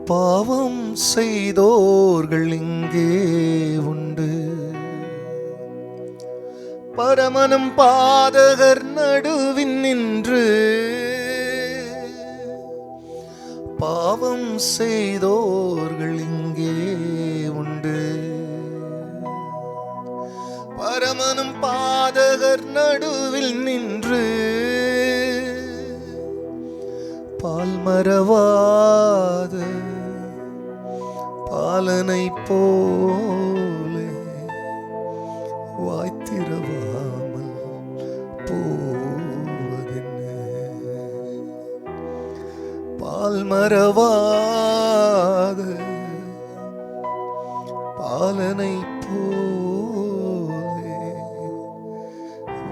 பாவம் செய்தோர்கள் இங்கே உண்டு, பரமனும் பாதகர் நடுவின் நின்று. பாவம் செய்தோர்கள் இங்கே உண்டு, பரமனும் பாதகர் நடுவில் நின்று. பால் மறவாத பாலனை போலே வாய்த்திரவாமல் போவதென்ன. பால் மறவாத பாலனை போலே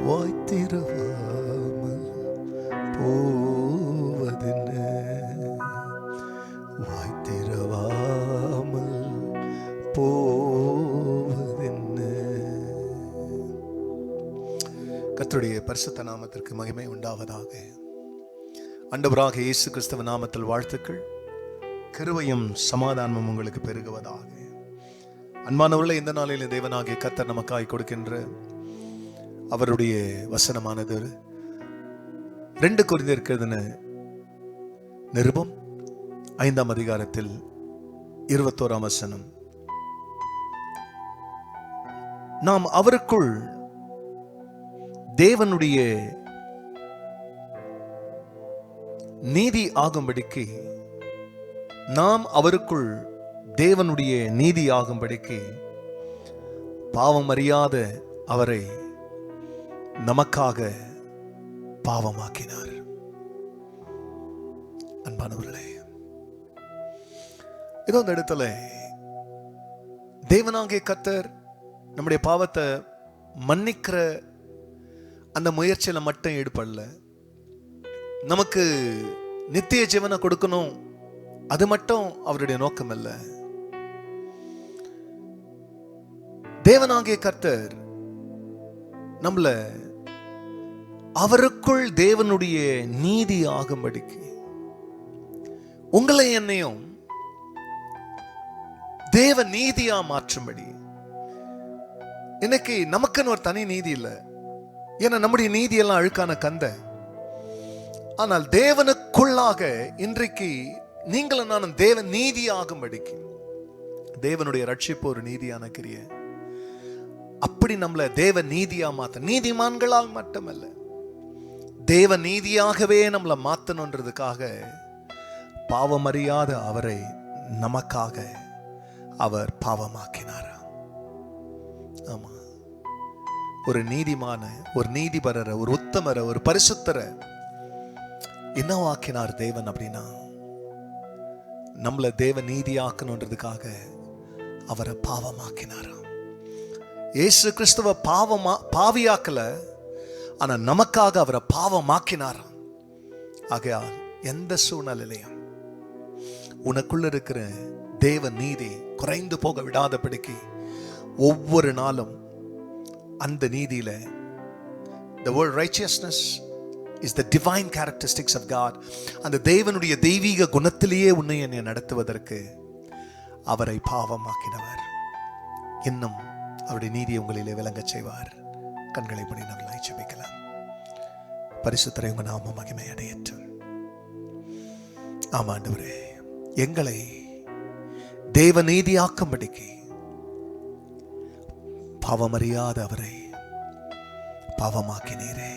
வாய்த்திரவாமல் போவதென்ன. வாய்த்திரவாமல் போவதென்ன. கர்த்தருடைய பரிசுத்த நாமத்திற்கு மகிமை உண்டாவதாக. ஆண்டவராக இயேசு கிறிஸ்துவ நாமத்தில் வாழ்த்துக்கள். கிருபையும் சமாதானமும் உங்களுக்கு பெருகுவதாக. அன்பானவர்களே, இந்த நாளில் தேவனாகிய கர்த்தர் நமக்காய் கொடுக்கின்ற அவருடைய வசனமானது 2 கொரிந்தியருக்கு எழுதின நிருபம் 5ஆம் அதிகாரத்தில் 21ஆம் வசனம். நாம் அவருக்குள் தேவனுடைய நீதி ஆகும்படிக்கு, நாம் அவருக்குள் தேவனுடைய நீதி ஆகும்படிக்கு பாவம் அறியாத அவரை நமக்காக பாவமாக்கினார். அன்பானவர்களே, இதோ இந்த இடத்துல தேவனாகிய கர்த்தர் நம்முடைய பாவத்தை மன்னிக்கிற அந்த முயற்சியில மட்டும் ஈடுபடல. நமக்கு நித்திய ஜீவனை கொடுக்கணும், அது மட்டும் அவருடைய நோக்கம் அல்ல. தேவனாகிய கர்த்தர் நம்மள அவருக்குள் தேவனுடைய நீதி ஆகும்படிக்கு, உங்களை என்னையும் தேவ நீதியா மாற்றும்படி. இன்னைக்கு நமக்குன்னு ஒரு தனி நீதி இல்லை, ஏன்னா நம்முடைய நீதி எல்லாம் அழுக்கான கந்த. ஆனால் தேவனுக்குள்ளாக இன்றைக்கு நீங்களும் நானும் தேவ நீதி ஆகும்படிக்கு, தேவனுடைய ரட்சிப்பு ஒரு நீதியான கிரிய, அப்படி நம்மள தேவ நீதியா மாத்த, நீதிமான்களால் மட்டுமல்ல தேவ நீதியாகவே நம்மளை மாத்தணுன்றதுக்காக பாவம் அறியாத அவரை நமக்காக அவர் பாவமாக்கினார். ஆமா, ஒரு நீதிமான, ஒரு நீதிபரரை, ஒரு உத்தமரை, ஒரு பரிசுத்தரை என்னவாக்கினார் தேவன் அப்படின்னா, நம்மளை தேவ நீதியாக்கணுன்றதுக்காக அவரை பாவமாக்கினாராம். இயேசு கிறிஸ்துவ பாவியாக்கல, ஆனா நமக்காக அவரை பாவமாக்கினாராம். ஆகையால் எந்த சூழ்நிலையிலையும் உனக்குள்ள இருக்கிற தேவ நீதி குறைந்து போக விடாதபடிக்கு ஒவ்வொரு நாளும் அந்த நீதியில, the word righteousness is the divine characteristics of God, அந்த தேவனுடைய தெய்வீக குணத்திலேயே உன்னை என்னை நடத்துவதற்கு அவரை பாவமாக்கினவர் இன்னும் அவருடைய நீதி உங்களிலே விளங்க செய்வார். கண்களை மூடி நாங்கள் ஜெபிக்கலாம். பரிசுத்தரை உங்க நாம மகிமை அடையட்டும். ஆமாண்டவரே, எங்களை தேவ நீதியாக்கும்படிக்கு பாவமறியாத அவரை பாவமாக்கினீரே.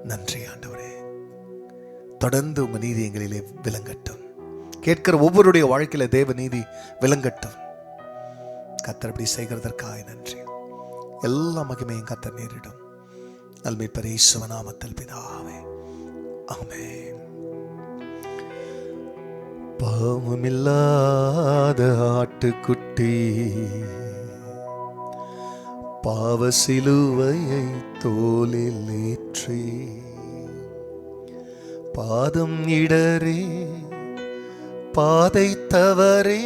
நன்றி ஆண்டவரே. தொடர்ந்து உங்க நீதி எங்களிலே விளங்கட்டும். கேட்கிற ஒவ்வொருடைய வாழ்க்கையில தேவ நீதி விளங்கட்டும். கர்த்தர் அப்படி செய்கிறதற்காக நன்றி. எல்லா மகிமையும் கர்த்தர் நேரிடும். நல்மீட்பர் இயேசு நாமத்தில் பிதாவே, ஆமென். பாவமில்லாத ஆட்டுக்குட்டி பாவ சிலுவையை தோளில் ஏற்றி, பாதம் இடரே பாதை தவறே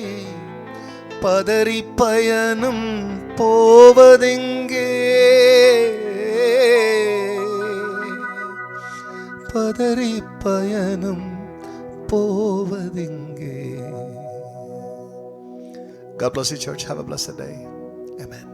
பதறி பயணம் போவதெங்கே, பதறி பயணம் போவதெங்கே? God bless you, church. Have a blessed day. Amen.